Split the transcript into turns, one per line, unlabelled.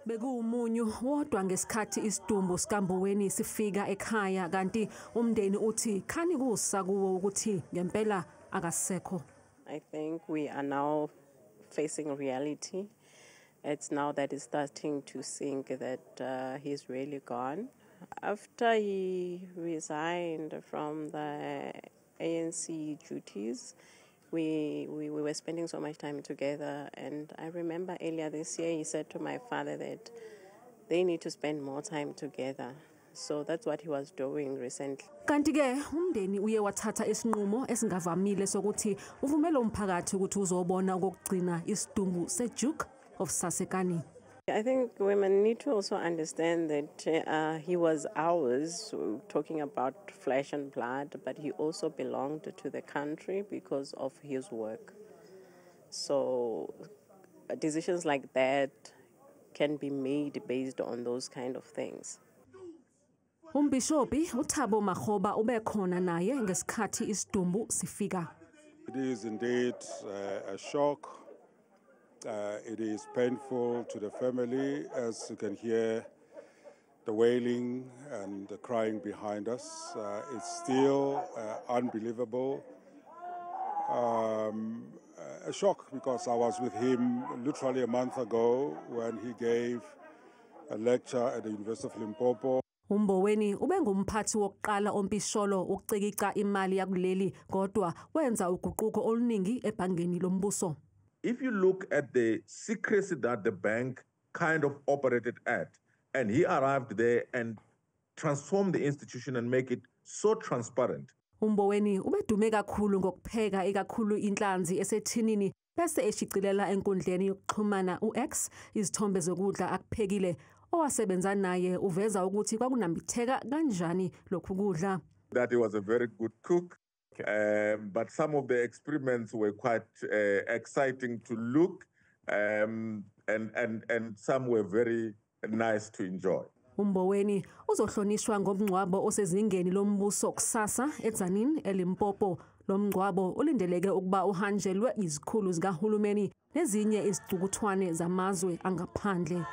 Bekuwumunyu wodwa ngesikhathi Isidumbu Sika Mboweni sifika ekhaya kanti umndeni uthi khani kusa kuwo ukuthi ngempela akasekho.
I think we are now facing reality. It's now that it's starting to sink that he's really gone. After he resigned from the ANC duties, we were spending so much time together, and I remember earlier this year he said to my father that they need to spend more time together. So that's what he was doing recently.
Kanti ke umndeni uye wathatha isinqumo esingavamile sokuthi uvumele umphakathi ukuthi uzobona okokugcina Isidumbu seDuke of Sasekani.
I think women need to also understand that he was ours, talking about flesh and blood, but he also belonged to the country because of his work. So decisions like that can be made based on those kind of things.
Umbishopi uThabo Makgoba ube khona naye ngesikhathi Isidumbu sifika.
It is indeed a shock. It is painful to the family, as you can hear the wailing and the crying behind us. It's still unbelievable. A shock because I was with him literally a month ago when he gave a lecture at the University of Limpopo.
Mboweni ube ngumphathi wokuqala ompisholo ukucikica imali yakuleli kodwa wenza uguquko oluningi ebhangeni lombuso.
If you look at the secrecy that the bank kind of operated at, and he arrived there and transformed the institution and make it so transparent.
Mboweni ubedume kakhulu ngokupheka ikakhulu inhlanzi esethinini bese eshicilela enkundleni yokuxhumana uX izithombe zokudla akuphekile owasebenza naye uveza ukuthi kwakunambitheka kanjani lokhu kudla.
That he was a very good cook. But some of the experiments were quite exciting to look, and some were very nice to enjoy.
Mboweni uzohlonishwa ngomngcwabo osezingeni lombuso kusasa Tzaneen eLimpopo. Lo mngcwabo ulindeleke ukuba uhanjelwe izikhulu zikahulumeni nezinye izicukuthwane zamazwe angaphandle.